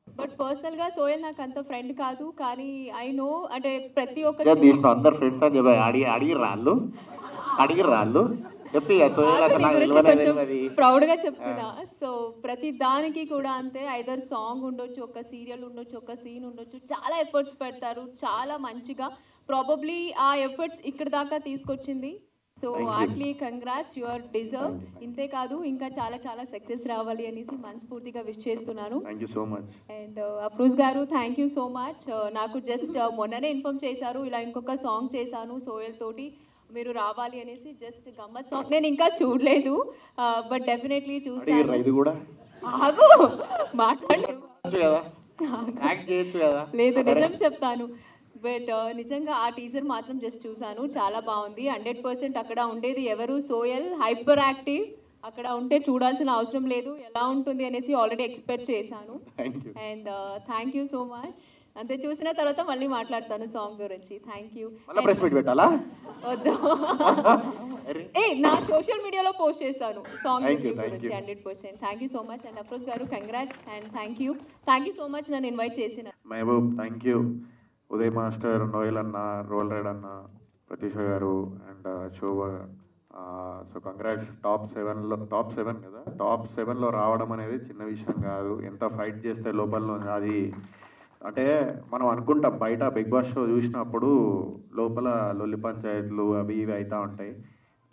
But పర్సనల్‌గా సోయల్ నాకంత friend కాదు. కానీ ఐ నో అంటే ప్రతి ఒక్క తీసిన అందరు ఫ్రెండ్స్ అని చెప్పి అడిగిర్రా ఆళ్ళు? అడిగిర్రా ఆళ్ళు? చెప్పి సోయల్ నాకు అసలు నీ నాకు గురించి తెలవనే కొంచెం తెలవది. ప్రౌడ్‌గా చెప్తున్నా. సో, ప్రతి దానికి కూడా అంతే ఐదర్ సాంగ్ ఉండొచ్చు, ఒక సీరియల్ ఉండొచ్చు, ఒక సీన్ ఉండొచ్చు. చాలా ఎఫర్ట్స్ పెడతారు. చాలా మంచిగా ప్రాబబ్లీ ఆ ఎఫర్ట్స్ ఇక్కడి దాకా తీసుకొచ్చింది. So, Thank you. Heartly congrats you are deserve. Thank you. ఇంతే కాదు ఇంకా చాలా చాలా సక్సెస్ రావాలి అనేసి మనస్ఫూర్తిగా విష్ చేస్తున్నాను. Thank you so much. And Afroz గారు థ్యాంక్ యూ సో మచ్. నాకు జస్ట్ మొన్ననే ఇన్ఫార్మ్ చేశారు. ఇలా ఇంకొక సాంగ్ చేశాను సోయల్ తోటి. మీరు రావాలి అనేసి జస్ట్ గమ్మత్ సాంగ్ నేను ఇంకా చూడలేదు. బట్ డెఫినెట్లీ అడిగిర్రా చూస్తాను. ఇది కూడా? ఆగు మాట్లాడలేదు. చేయొచ్చు కదా, యాక్ట్ చేయొచ్చు కదా. లేదు నిజం చెప్తాను. బట్ నిజంగా ఆ టీజర్ మాత్రం జస్ట్ చూసాను. చాలా బాగుంది. 100% అక్కడ ఉండేది ఎవరు సోయల్ హైపర్ యాక్టివ్. అక్కడ ఉంటే చూడాల్సిన అవసరం లేదు. ఎలా ఉంటుంది అనేసి ఆల్రెడీ ఎక్స్పెక్ట్ చేశాను. Thank you. And thank you so much. అంతే చూసిన తర్వాత మళ్ళీ మాట్లాడతాను సాంగ్ గురించి. థ్యాంక్ యూ. మళ్ళీ ప్రెస్ మీట్ పెట్టాలా? వద్దు. నా సోషల్ మీడియాలో పోస్ట్ చేస్తాను సాంగ్ Thank you, గురించి. thank you. 100%. Thank you so much. And Afroz గారు congrats and thank you. Thank you so much నన్ను ఇన్వైట్ చేసిన. Mahaboob thank you. Uday master, Noel అన్న, రోల్ రైడ్ అన్న, ప్రతీష గారు and Shobha. So congrats. Top 7 కదా, టాప్ 7లో రావడం అనేది చిన్న విషయం కాదు. ఎంత ఫైట్ చేస్తే లోపల అది అంటే మనం అనుకుంటాం బయట బిగ్ బాస్ షో చూసినప్పుడు లోపల లొల్లి పంచాయతీలు అవి ఇవి అవుతూ ఉంటాయి.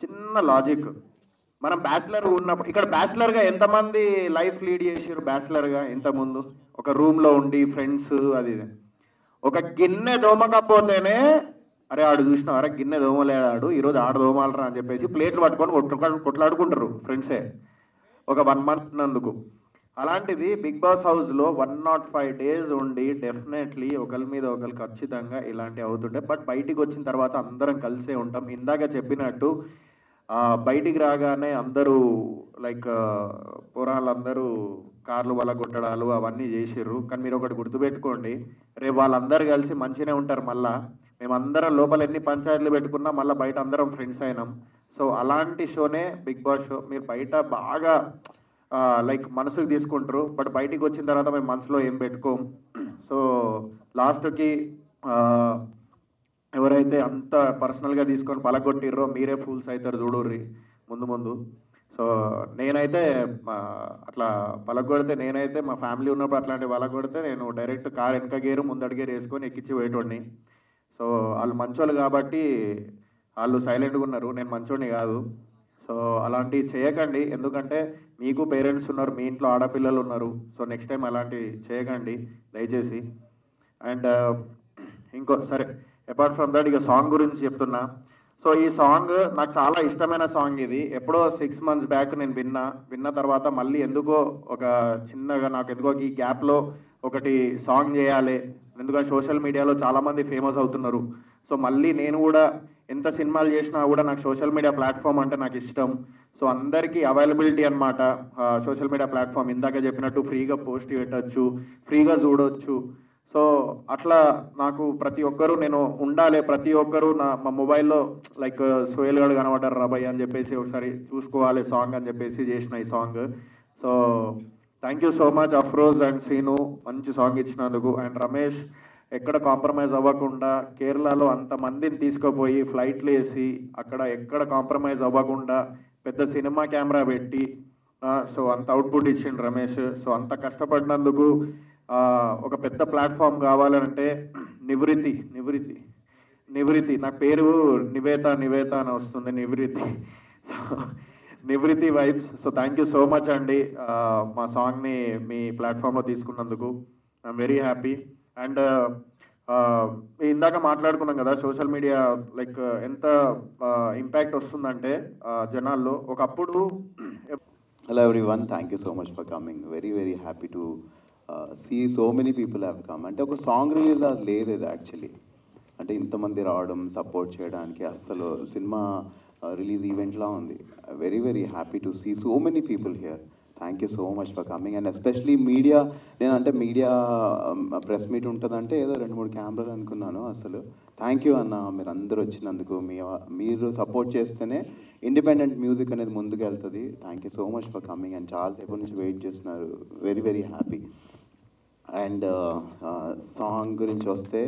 చిన్న లాజిక్, మనం బ్యాచిలర్ ఉన్నప్పుడు ఇక్కడ బ్యాచిలర్గా ఎంతమంది లైఫ్ లీడ్ చేసారు? బ్యాచిలర్గా ఇంతకుముందు ఒక రూమ్లో ఉండి ఫ్రెండ్స్ అది ఇది. ఒక గిన్నె దోమకపోతేనే అరే ఆడు చూసినా అరే గిన్నె దోమలేడాడు ఈరోజు ఆడు దోమాలరా అని చెప్పేసి ప్లేట్లు పట్టుకొని కొట్లాడుకుంటారు ఫ్రెండ్సే ఒక 1 month నందుకు. అలాంటిది బిగ్ బాస్ హౌస్లో 105 days ఉండి డెఫినెట్లీ ఒకరి మీద ఒకరు ఖచ్చితంగా ఇలాంటివి అవుతుంటాయి. బట్ బయటికి వచ్చిన తర్వాత అందరం కలిసే ఉంటాం. ఇందాక చెప్పినట్టు బయటికి రాగానే అందరూ లైక్ పోరాళ్ళందరూ కార్లు వల్ల కొట్టడాలు అవన్నీ చేసిర్రు. కానీ మీరు ఒకటి గుర్తుపెట్టుకోండి, రేపు వాళ్ళందరూ కలిసి మంచిగానే ఉంటారు. మళ్ళా మేమందరం లోపల ఎన్ని పంచాయతీలు పెట్టుకున్నా మళ్ళీ బయట అందరం ఫ్రెండ్స్ అయినాం. సో అలాంటి షోనే బిగ్ బాస్ షో. మీరు బయట బాగా లైక్ మనసుకు తీసుకుంటారు, బట్ బయటికి వచ్చిన తర్వాత మేము మనసులో ఏం పెట్టుకోం. సో లాస్ట్కి ఎవరైతే అంత పర్సనల్గా తీసుకొని పలగొట్టిర్రో మీరే ఫూల్స్ అవుతారు చూడుర్రి ముందు ముందు. సో నేనైతే అట్లా పలగొడితే నేనైతే మా ఫ్యామిలీ ఉన్నప్పుడు అట్లాంటి పలగొడితే నేను డైరెక్ట్ కార్ వెనక గేరు ముందడి గేరు వేసుకొని ఎక్కించి పోయేటోడిని. సో వాళ్ళు మంచోళ్ళు కాబట్టి వాళ్ళు సైలెంట్గా ఉన్నారు, నేను మంచోడిని కాదు. సో అలాంటివి చేయకండి, ఎందుకంటే మీకు పేరెంట్స్ ఉన్నారు, మీ ఇంట్లో ఆడపిల్లలు ఉన్నారు. సో నెక్స్ట్ టైం అలాంటివి చేయకండి దయచేసి. అండ్ ఇంకో సరే అపార్ట్ ఫ్రమ్ దట్ ఇక సాంగ్ గురించి చెప్తున్నా. సో ఈ సాంగ్ నాకు చాలా ఇష్టమైన సాంగ్. ఇది ఎప్పుడో 6 months బ్యాక్ నేను విన్న తర్వాత మళ్ళీ ఎందుకో ఒక చిన్నగా నాకు ఎందుకో ఈ గ్యాప్లో ఒకటి సాంగ్ చేయాలి, ఎందుకంటే సోషల్ మీడియాలో చాలామంది ఫేమస్ అవుతున్నారు. సో మళ్ళీ నేను కూడా ఎంత సినిమాలు చేసినా కూడా నాకు సోషల్ మీడియా ప్లాట్ఫామ్ అంటే నాకు ఇష్టం. సో అందరికీ అవైలబిలిటీ అనమాట సోషల్ మీడియా ప్లాట్ఫామ్. ఇందాక చెప్పినట్టు ఫ్రీగా పోస్ట్ పెట్టచ్చు, ఫ్రీగా చూడవచ్చు. సో అట్లా నాకు ప్రతి ఒక్కరూ నేను ఉండాలి, ప్రతి ఒక్కరూ మా మొబైల్లో లైక్ సోయల్ గారు కనబడ్డారు రాబోయ్ అని చెప్పేసి ఒకసారి చూసుకోవాలి సాంగ్ అని చెప్పేసి చేసిన ఈ song. So thank you so much Afroz and Seenu, మంచి సాంగ్ ఇచ్చినందుకు. అండ్ రమేష్ ఎక్కడ కాంప్రమైజ్ అవ్వకుండా కేరళలో అంతమందిని తీసుకుపోయి ఫ్లైట్లు వేసి అక్కడ ఎక్కడ కాంప్రమైజ్ అవ్వకుండా పెద్ద సినిమా కెమెరా పెట్టి సో అంత అవుట్పుట్ ఇచ్చిండు రమేష్. సో అంత కష్టపడినందుకు ఒక పెద్ద ప్లాట్ఫామ్ కావాలంటే నివృత్తి నా పేరు నివేత అని వస్తుంది, నివృత్తి vibes. So thank you so much అండి మా సాంగ్ని మీ ప్లాట్ఫామ్లో తీసుకున్నందుకు. I'm very happy. అండ్ ఇందాక మాట్లాడుకున్నాం కదా సోషల్ మీడియా లైక్ ఎంత ఇంపాక్ట్ వస్తుందంటే జనాల్లో. ఒకప్పుడు Hello everyone, thank you so much for coming. Very very happy to see so many people have come. అంటే ఒక సాంగ్ రిలీజ్ లేదు ఇది యాక్చువల్లీ. అంటే ఇంతమంది రావడం సపోర్ట్ చేయడానికి అసలు సినిమా రిలీజ్ ఈవెంట్లా ఉంది. Very very happy to see so many people here. Thank you so much for coming. And especially media, నేనంటే మీడియా ప్రెస్ మీట్ ఉంటుందంటే ఏదో 2-3 కెమెరాలు అనుకున్నాను. అసలు థ్యాంక్ యూ అన్న, మీరు అందరూ వచ్చినందుకు. మీరు సపోర్ట్ చేస్తేనే ఇండిపెండెంట్ మ్యూజిక్ అనేది ముందుకు వెళ్తుంది. Thank you so much for coming and చాలాసేపు నుంచి వెయిట్ చేస్తున్నారు. Very very happy. And song గురించి వస్తే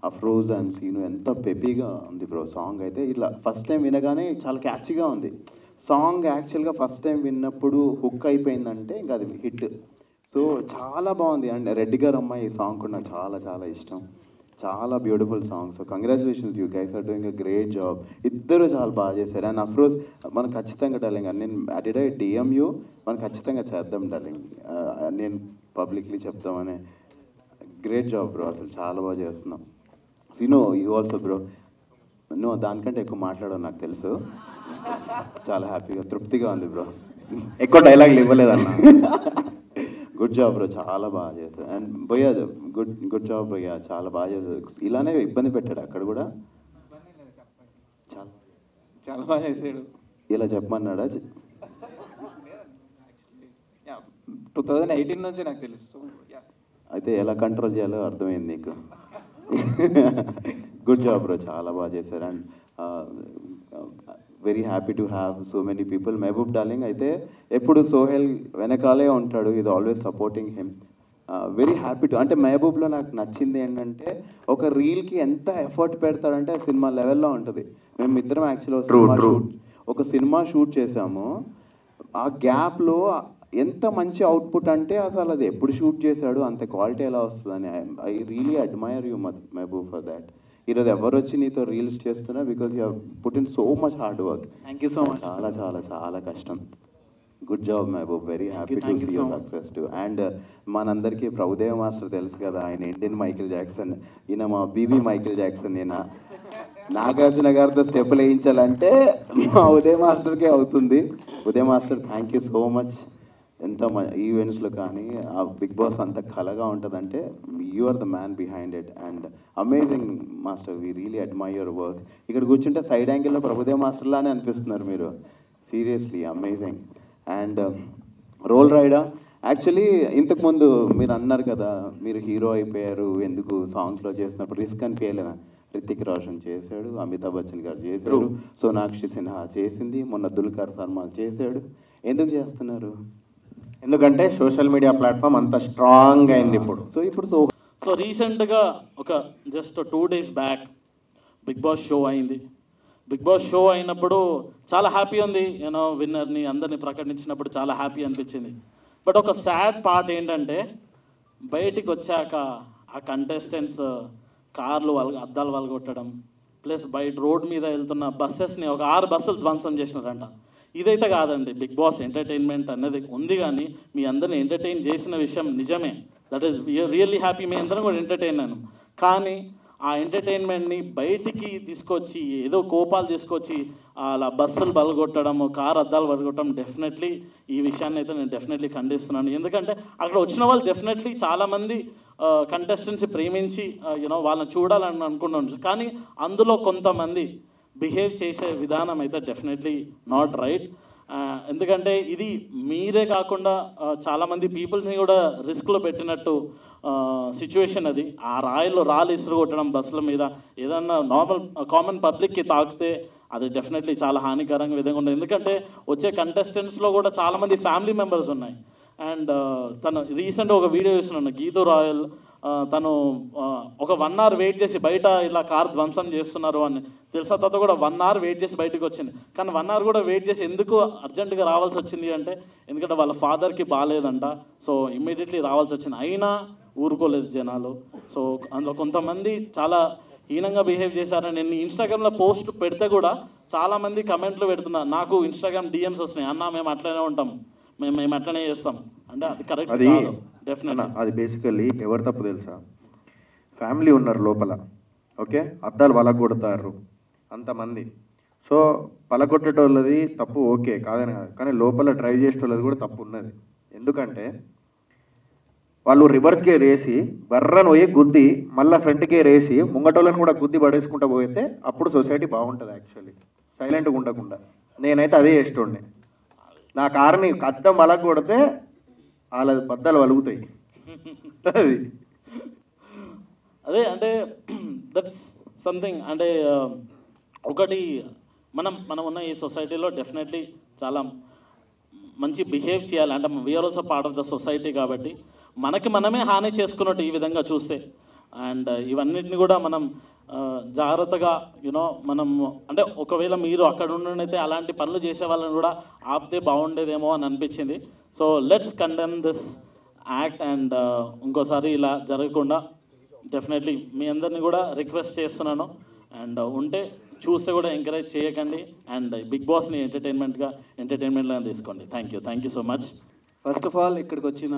అఫ్రోజ్ అండ్ సీను ఎంత పెపీగా ఉంది బ్రో. సాంగ్ అయితే ఇట్లా ఫస్ట్ టైం వినగానే చాలా క్యాచీగా ఉంది. సాంగ్ యాక్చువల్గా ఫస్ట్ టైం విన్నప్పుడు హుక్ అయిపోయిందంటే ఇంకా అది హిట్. సో చాలా బాగుంది. అండ్ రెడ్డి గారు అమ్మాయి ఈ సాంగ్ కూడా నాకు చాలా చాలా ఇష్టం. చాలా beautiful song. So congratulations, you guys are doing a great job. ఇద్దరు చాలా బాగా చేశారు. అండ్ అఫ్రోజ్ మనం ఖచ్చితంగా డార్లింగ్, నేను అడిడే డిఎంయూ మనం ఖచ్చితంగా చేద్దాం డార్లింగ్, నేను పబ్లిక్లీ చెప్తామని. గ్రేట్ జాబ్ బ్రో, అసలు చాలా బాగా చేస్తున్నాం. Sino you also bro. నువ్వు దానికంటే ఎక్కువ మాట్లాడవు నాకు తెలుసు. చాలా హ్యాపీగా తృప్తిగా ఉంది బ్రో. ఎక్కువ డైలాగులు ఇవ్వలేదన్న. గుడ్ జాబ్ బ్రో, చాలా బాగా చేశారు. అండ్ భయ్యా గుడ్ జాబ్ భయ్యా, చాలా బాగా చేశారు. ఇలానే ఇబ్బంది పెట్టాడు అక్కడ కూడా. చాలా చాలా బాగా చేశాడు. ఇలా చెప్పమన్నాడా? 2018 నుంచి నాకు తెలుసు. అయితే ఎలా కంట్రోల్ చేయాలో అర్థమైంది నీకు. గుడ్ జాబ్ బ్రో, చాలా బాగా చేశారు. And very happy to have so many people. Mahaboob darling అయితే ఎప్పుడు సోహెల్ వెనకాలే ఉంటాడు, ఇది always supporting him. Very happy to. అంటే మహబూబ్లో నాకు నచ్చింది ఏంటంటే ఒక రీల్కి ఎంత ఎఫర్ట్ పెడతాడంటే ఆ సినిమా లెవెల్లో ఉంటుంది. మేము ఇద్దరం యాక్చువల్లీ ఒక సినిమా షూట్ చేసాము. ఆ గ్యాప్లో ఎంత మంచి అవుట్పుట్ అంటే అసలు అది ఎప్పుడు షూట్ చేశాడు, అంత క్వాలిటీ ఎలా వస్తుందని. I really admire you Mahaboob for that. ఈరోజు ఎవరు వచ్చి నీతో రీల్స్ చేస్తున్నా because you put in so much hard work. Thank you so much. చాలా చాలా చాలా కష్టం. Good job Mahaboob, very happy to see your success too. And మనందరికీ ప్రభుదేవ మాస్టర్ తెలుసు కదా, ఆయన ఇండియన్ మైకేల్ జాక్సన్, ఈయన మా బీబీ మైకేల్ జాక్సన్. ఈయన నాగార్జున గారితో స్టెప్పులు వేయించాలంటే మా ఉదయ్ మాస్టర్కే అవుతుంది. Uday master thank you so much. ఎంత ఈవెంట్స్లో కానీ ఆ బిగ్ బాస్ అంత కలగా ఉంటుందంటే you are the man behind it. And amazing master, we really admire your work. ఇక్కడ కూర్చుంటే సైడ్ యాంగిల్లో ప్రభుదేవ్ మాస్టర్లానే అనిపిస్తున్నారు మీరు. Seriously amazing. And Roll Rida actually ఇంతకుముందు మీరు అన్నారు కదా మీరు హీరో అయిపోయారు ఎందుకు సాంగ్స్లో చేసినప్పుడు రిస్క్ అనిపించలేదా? రితిక్ రోషన్ చేశాడు, అమితాబ్ బచ్చన్ గారు చేశారు, సోనాక్షి సిన్హా చేసింది, మొన్న దుల్కర్ సల్మాన్ చేశాడు. ఎందుకు చేస్తున్నారు? ఎందుకంటే సోషల్ మీడియా ప్లాట్ఫామ్ అంత స్ట్రాంగ్ అయింది ఇప్పుడు. సో రీసెంట్గా ఒక just 2 days back Bigg Boss show అయింది. బిగ్ బాస్ షో అయినప్పుడు చాలా హ్యాపీ ఉంది. యూనో విన్నర్ని అందరిని ప్రకటించినప్పుడు చాలా హ్యాపీ అనిపించింది. బట్ ఒక సాడ్ పార్ట్ ఏంటంటే బయటికి వచ్చాక ఆ కంటెస్టెంట్స్ కార్లు అద్దాలు వలగొట్టడం, ప్లస్ బయట రోడ్ మీద వెళ్తున్న బస్సెస్ని ఒక 6 బస్సులు ధ్వంసం చేసినారంట. ఇదైతే కాదండి, బిగ్ బాస్ ఎంటర్టైన్మెంట్ అనేది ఉంది, కానీ మీ అందరిని ఎంటర్టైన్ చేసిన విషయం నిజమే. That is really happy. మీ అందరం కూడా ఎంటర్టైన్ అయ్యాను. కానీ ఆ ఎంటర్టైన్మెంట్ని బయటికి తీసుకొచ్చి ఏదో కోపాలు తీసుకొచ్చి అలా బస్సులు బలగొట్టడం, కార్ అద్దాలు బలగొట్టడం, డెఫినెట్లీ ఈ విషయాన్ని అయితే నేను డెఫినెట్లీ ఖండిస్తున్నాను. ఎందుకంటే అక్కడ వచ్చిన వాళ్ళు డెఫినెట్లీ చాలామంది కంటెస్టెంట్స్ ప్రేమించి యూనో వాళ్ళని చూడాలని అనుకుంటున్నాను. కానీ అందులో కొంతమంది బిహేవ్ చేసే విధానం అయితే డెఫినెట్లీ నాట్ రైట్. ఎందుకంటే ఇది మీరే కాకుండా చాలామంది పీపుల్స్ని కూడా రిస్క్లో పెట్టినట్టు సిచ్యువేషన్ అది. ఆ రాళ్ళు ఇసురు కొట్టడం బస్సుల మీద ఏదన్నా కామన్ పబ్లిక్కి తాకితే అది డెఫినెట్లీ చాలా హానికరంగా విధంగా ఉంటుంది. ఎందుకంటే వచ్చే కంటెస్టెంట్స్లో కూడా చాలామంది ఫ్యామిలీ మెంబర్స్ ఉన్నాయి. అండ్ తను రీసెంట్గా ఒక వీడియో చూస్తున్నాను, గీతూ రాయల్ తను ఒక 1 hour వెయిట్ చేసి బయట ఇలా కార్ ధ్వంసం చేస్తున్నారు అని తెలిసిన తర్వాత కూడా 1 hour వెయిట్ చేసి బయటకు వచ్చింది. కానీ 1 hour కూడా వెయిట్ చేసి ఎందుకు అర్జెంటుగా రావాల్సి వచ్చింది అంటే ఎందుకంటే వాళ్ళ ఫాదర్కి బాగాలేదంట. సో ఇమ్మీడియట్లీ రావాల్సి వచ్చింది. అయినా ఊరుకోలేదు జనాలు. సో అందులో కొంతమంది చాలా హీనంగా బిహేవ్ చేశారని నేను ఇన్స్టాగ్రామ్లో పోస్ట్ పెడితే కూడా చాలామంది కమెంట్లు పెడుతున్నారు. నాకు ఇన్స్టాగ్రామ్ డిఎమ్స్ వస్తున్నాయి, అన్న మేము అట్లనే ఉంటాం, మేము అట్లనే చేస్తాం అంటే అది కరెక్ట్ కాదు. డెఫినెట్గా అది బేసికల్లీ ఎవరు తప్పు తెలుసా? ఫ్యామిలీ ఉన్నారు లోపల, ఓకే, అద్దాలు పలగొడతారు అంతమంది. సో పలగొట్టేటోళ్ళది తప్పు ఓకే కాదని కాదు, కానీ లోపల డ్రైవ్ చేసేటోళ్ళది కూడా తప్పు ఉన్నది. ఎందుకంటే వాళ్ళు రివర్స్ గేర్ వేసి బర్రను పోయి గుద్ది మళ్ళీ ఫ్రంట్ గేర్ వేసి ముంగటోళ్ళని కూడా గుద్ది పడేసుకుంటూ పోతే అప్పుడు సొసైటీ బాగుంటుంది. యాక్చువల్లీ సైలెంట్గా ఉండకుండా నేనైతే అదే చేస్తుండే. నా కారుని అద్దం పలగొడితే వాళ్ళ బద్దలు వలుగుతాయి. అది అదే అంటే దట్స్ సంథింగ్. అంటే ఒకటి మనం ఉన్న ఈ సొసైటీలో డెఫినెట్లీ చాలా మంచి బిహేవ్ చేయాలి. అంటే we are also part of the society కాబట్టి మనకి మనమే హాని చేసుకున్నట్టు ఈ విధంగా చూస్తే. అండ్ ఇవన్నిటిని కూడా మనం జాగ్రత్తగా మనం అంటే ఒకవేళ మీరు అక్కడ ఉండనైతే అలాంటి పనులు చేసే వాళ్ళని కూడా ఆపితే బాగుండేదేమో అని అనిపించింది. So let's condemn this act and ఇంకోసారి ఇలా జరగకుండా డెఫినెట్లీ మీ అందరినీ కూడా రిక్వెస్ట్ చేస్తున్నాను. అండ్ ఉంటే చూస్తే కూడా ఎంకరేజ్ చేయకండి అండ్ బిగ్ బాస్ని ఎంటర్టైన్మెంట్గా తీసుకోండి. Thank you so much. First of all ఇక్కడికి వచ్చిన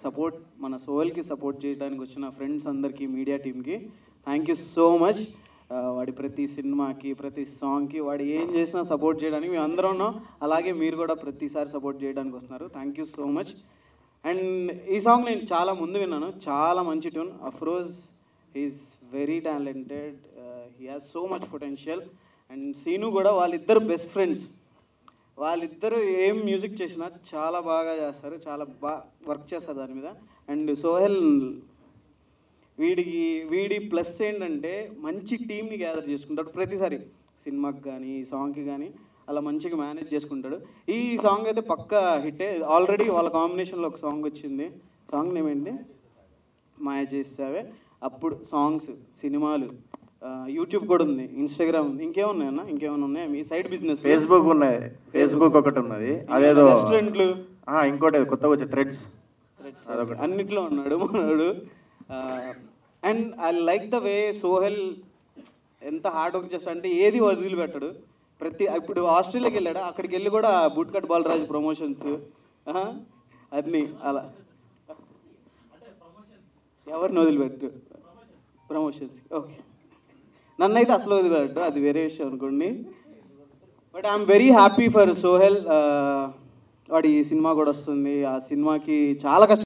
సపోర్ట్, మన సోహెల్కి సపోర్ట్ చేయడానికి వచ్చిన ఫ్రెండ్స్ అందరికీ, మీడియా టీమ్కి థ్యాంక్ యూ సో మచ్. వాడి ప్రతి సినిమాకి, ప్రతి సాంగ్కి వాడు ఏం చేసినా సపోర్ట్ చేయడానికి మేము అందరం ఉన్నాం. అలాగే మీరు కూడా ప్రతిసారి సపోర్ట్ చేయడానికి వస్తున్నారు. Thank you so much. And ఈ సాంగ్ నేను చాలా ముందు విన్నాను, చాలా మంచి tune. Afroz is very talented, he has so much potential. And Seenu కూడా, వాళ్ళిద్దరు బెస్ట్ ఫ్రెండ్స్. వాళ్ళిద్దరూ ఏం మ్యూజిక్ చేసినా చాలా బాగా చేస్తారు, చాలా బాగా వర్క్ చేస్తారు దాని మీద. అండ్ సోహెల్ వీడి ప్లస్ ఏంటంటే మంచి టీంని గ్యాదర్ చేసుకుంటాడు ప్రతిసారి, సినిమాకి కానీ సాంగ్కి కానీ అలా మంచిగా మేనేజ్ చేసుకుంటాడు. ఈ సాంగ్ అయితే పక్కా హిట్టే. ఆల్రెడీ వాళ్ళ కాంబినేషన్లో ఒక సాంగ్ వచ్చింది, సాంగ్ నేమ్ ఏంటి, మాయ చేస్తావే. అప్పుడు సాంగ్స్, సినిమాలు, యూట్యూబ్ కూడా ఉంది, ఇన్స్టాగ్రామ్ ఉంది. ఇంకేమున్నాయన్నా, ఇంకేమైనా ఉన్నాయా మీ సైడ్ బిజినెస్? ఫేస్బుక్ ఉన్నాయి, ఫేస్బుక్ ఒకటి ఉన్నది, అదేదో రెస్టారెంట్లు, ఇంకోటి కొత్తగా వచ్చే థ్రెడ్స్, అన్నిట్లో ఉన్నాడు మనోడు. And I like the way Sohel ఎంత హార్డ్ వర్క్ చేస్తా అంటే ఏది వదిలిపెట్టాడు. ఇప్పుడు ఆస్ట్రేలియాకి వెళ్ళాడు, అక్కడికి వెళ్ళి కూడా బూట్ కట్ బాలరాజు ప్రమోషన్స్ అన్నీ అలా. ఎవరిని వదిలిపెట్టు ప్రమోషన్స్? ఓకే, నన్నైతే అసలు వదిలిపెట్టు, అది వేరే విషయం అనుకోండి. But I'm very happy for Sohel. వాడి ఈ సినిమా కూడా వస్తుంది, ఆ సినిమాకి చాలా కష్టం.